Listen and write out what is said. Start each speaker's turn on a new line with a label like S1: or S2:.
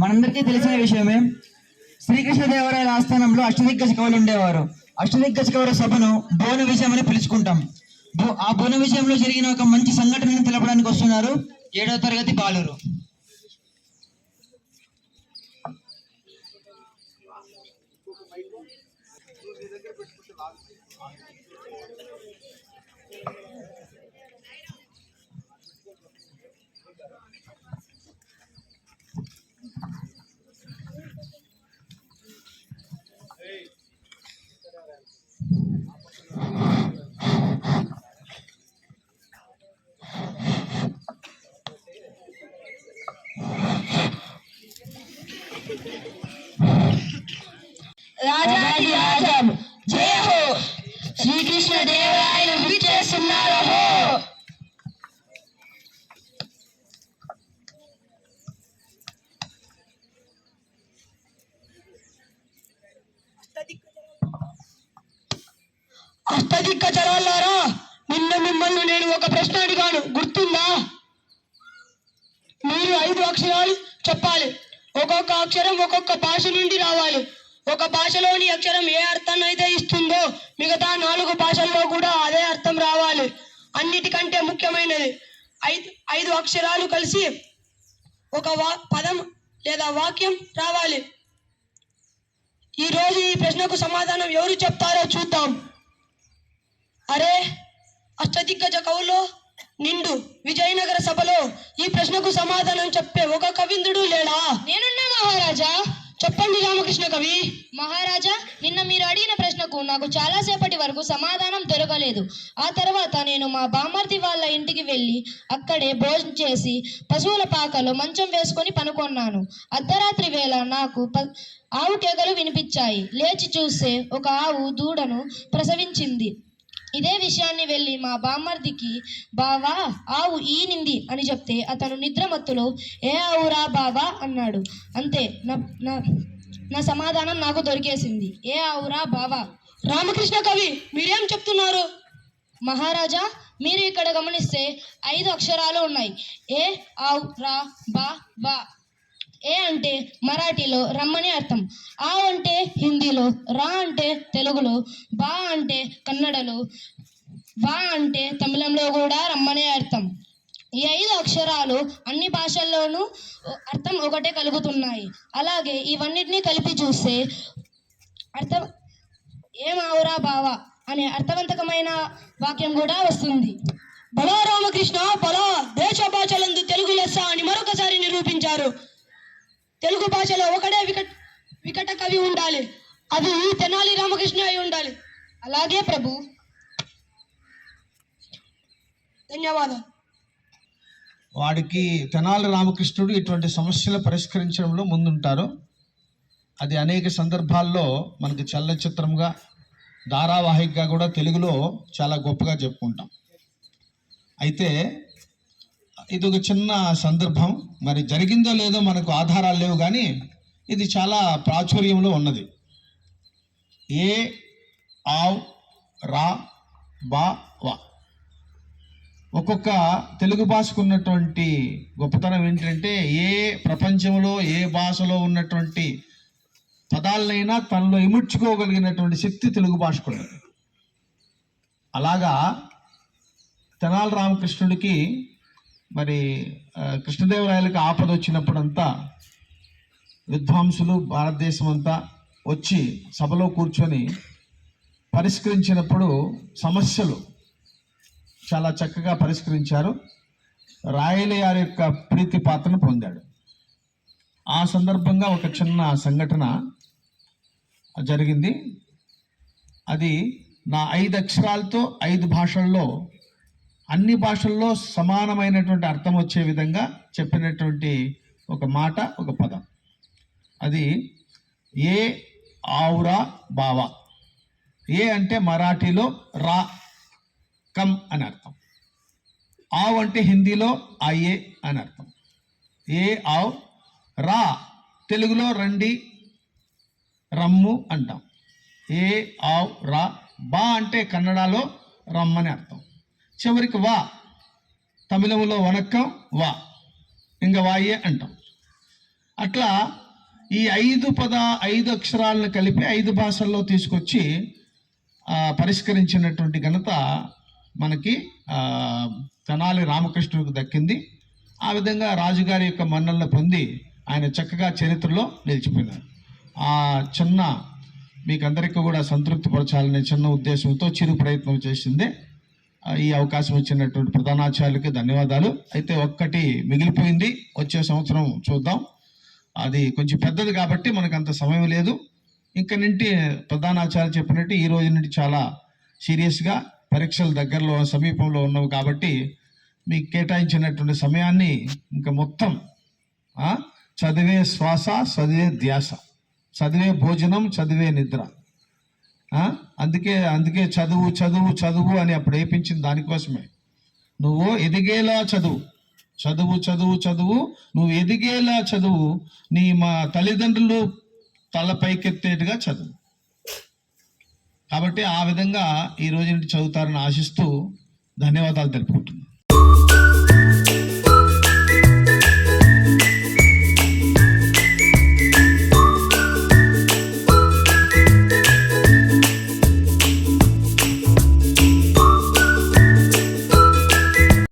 S1: మనందరికీ తెలిసిన విషయమే. శ్రీకృష్ణదేవరాయల ఆస్థానంలో అష్టదిగ్గజ కవులు ఉండేవారు. అష్టదిగ్గజ కవుల సభను బోన విజయం అని పిలుచుకుంటాం. ఆ బోన విజయంలో జరిగిన ఒక మంచి సంఘటనను తెలపడానికి వస్తున్నారు 7వ తరగతి బాలురు.
S2: రాజాది రాజం జయ హో, శ్రీకృష్ణదేవరాయలు విచ్చేస్తున్నారు హో. అష్టదిగ్గజలారా, నిన్న మిమ్మల్ని నేను ఒక ప్రశ్న అడిగాను, గుర్తుందా? మీరు 5 అక్షరాలు చెప్పాలి. ఒక్కొక్క అక్షరం ఒక్కొక్క భాష నుండి రావాలి. ఒక భాషలోని అక్షరం ఏ అర్థాన్ని అయితే ఇస్తుందో మిగతా 4 భాషల్లో కూడా అదే అర్థం రావాలి. అన్నిటికంటే ముఖ్యమైనది 5 అక్షరాలు కలిసి ఒక పదం లేదా వాక్యం రావాలి. ఈరోజు ఈ ప్రశ్నకు సమాధానం ఎవరు చెప్తారో చూద్దాం. అరే, అష్టదిగ్గజ కవుల్లో నిండు విజయనగర సభలో ఈ ప్రశ్నకు సమాధానం చెప్పే ఒక కవిందుడు లేడా?
S3: నేనున్నా మహారాజా.
S2: చెప్పండి రామకృష్ణ కవి.
S3: మహారాజా, నిన్న మీరు అడిగిన ప్రశ్నకు నాకు చాలాసేపటి వరకు సమాధానం దొరకలేదు. ఆ తర్వాత నేను మా బామ్మర్ది వాళ్ళ ఇంటికి వెళ్ళి అక్కడే భోజనం చేసి పశువుల పాకలో మంచం వేసుకొని పనుకొన్నాను. అర్ధరాత్రి వేళ నాకు ఆవు కేకలు వినిపించాయి. లేచి చూస్తే ఒక ఆవు దూడను ప్రసవించింది. ఇదే విషయాన్ని వెళ్ళి మా బామ్మర్దికి, బావా ఆవు ఈనింది అని చెప్తే అతను నిద్రమత్తులో ఏ ఆవురా బావా అన్నాడు. అంతే, నా సమాధానం నాకు దొరికేసింది. ఏ ఆవురా బావా.
S2: రామకృష్ణ కవి, మీరేం చెప్తున్నారు?
S3: మహారాజా, మీరు ఇక్కడ గమనిస్తే 5 అక్షరాలు ఉన్నాయి. ఏ ఆవు రా బా వా. ఏ అంటే మరాఠీలో రమ్మని అర్థం, ఆ అంటే హిందీలో, రా అంటే తెలుగులో, బా అంటే కన్నడలో, వా అంటే తమిళంలో కూడా రమ్మనే అర్థం. ఈ 5 అక్షరాలు అన్ని భాషల్లోనూ అర్థం ఒకటే కలుగుతున్నాయి. అలాగే ఇవన్నిటినీ కలిపి చూస్తే అర్థం ఏం ఆవురా బావా అనే అర్థవంతకమైన వాక్యం కూడా వస్తుంది.
S2: బలా రామకృష్ణ బలా. దేశ భాషలందు తెలుగు లెస్స అని మరొకసారి నిరూపించారు. తెలుగు భాషలో ఒకటే వికట కవి ఉండాలి, అది తెనాలి రామకృష్ణ అయి ఉండాలి.
S3: అలాగే ప్రభు.
S2: ధన్యవాదాలు.
S4: వాడికి తెనాలి రామకృష్ణుడు ఇటువంటి సమస్యలు పరిష్కరించడంలో ముందుంటారు. అది అనేక సందర్భాల్లో మనకి చలనచిత్రంగా, ధారావాహికగా కూడా తెలుగులో చాలా గొప్పగా చెప్పుకుంటాం. అయితే ఇది ఒక చిన్న సందర్భం, మరి జరిగిందో లేదో మనకు ఆధారాలు లేవు, కానీ ఇది చాలా ప్రాచుర్యంలో ఉన్నది. ఏ ఆవ్ రా బా వా. ఒక్కొక్క తెలుగు భాషకు ఉన్నటువంటి గొప్పతనం ఏంటంటే, ఏ ప్రపంచంలో ఏ భాషలో ఉన్నటువంటి పదాలనైనా తనలో ఇముడ్చుకోగలిగినటువంటి శక్తి తెలుగు భాషకు ఉన్నది. అలాగా తెనాలి రామకృష్ణుడికి మరి కృష్ణదేవరాయలకి ఆపద వచ్చినప్పుడంతా విద్వాంసులు భారతదేశం అంతా వచ్చి సభలో కూర్చొని పరిష్కరించినప్పుడు సమస్యలు చాలా చక్కగా పరిష్కరించారు. రాయలయారి యొక్క ప్రీతి పాత్రను పొందాడు. ఆ సందర్భంగా ఒక చిన్న సంఘటన జరిగింది. అది నా 5 అక్షరాలతో 5 భాషల్లో, అన్ని భాషల్లో సమానమైనటువంటి అర్థం వచ్చే విధంగా చెప్పినటువంటి ఒక మాట, ఒక పదం. అది ఏ ఆవురా బావా. ఏ అంటే మరాఠీలో రా కమ్ అని అర్థం. ఆవు అంటే హిందీలో ఆయే అని అర్థం. ఏ ఆవ్. రా తెలుగులో రండి, రమ్ము అంటాం. ఏ ఆవ్ రా. బా అంటే కన్నడలో రమ్మని అర్థం. చివరికి వా, తమిళంలో వనక్కం వా, ఇంకా వాయే అంటాం. అట్లా ఈ 5 అక్షరాలను కలిపి 5 భాషల్లో తీసుకొచ్చి పరిష్కరించినటువంటి ఘనత మనకి తెనాలి రామకృష్ణుడికి దక్కింది. ఆ విధంగా రాజుగారి యొక్క మన్నలను పొంది ఆయన చక్కగా చరిత్రలో నిలిచిపోయినారు. ఆ చిన్న మీకు అందరికీ కూడా సంతృప్తి పరచాలనే చిన్న ఉద్దేశంతో చిరు ప్రయత్నం చేసిందే ఈ అవకాశం ఇచ్చినటువంటి ప్రధానాచార్యులకి ధన్యవాదాలు. అయితే ఒక్కటి మిగిలిపోయింది, వచ్చే సంవత్సరం చూద్దాం. అది కొంచెం పెద్దది కాబట్టి మనకు అంత సమయం లేదు. ఇంక నుండి ప్రధానాచార్యులు చెప్పినట్టు ఈ రోజు నుండి చాలా సీరియస్గా పరీక్షలు దగ్గరలో సమీపంలో ఉన్నవి కాబట్టి మీకు కేటాయించినటువంటి సమయాన్ని ఇంకా మొత్తం చదివే శ్వాస, చదివే ధ్యాస, చదివే భోజనం, చదివే నిద్ర. అందుకే చదువు చదువు చదువు అని అప్పుడు వేయించింది దానికోసమే. నువ్వు ఎదిగేలా చదువు, చదువు చదువు చదువు, నువ్వు ఎదిగేలా చదువు, మా తల్లిదండ్రులు తల పైకెత్తేట్టుగా చదువు. కాబట్టి ఆ విధంగా ఈ రోజు నుండి చదువుతారని ఆశిస్తూ ధన్యవాదాలు తెలుపుకుంటున్నాను.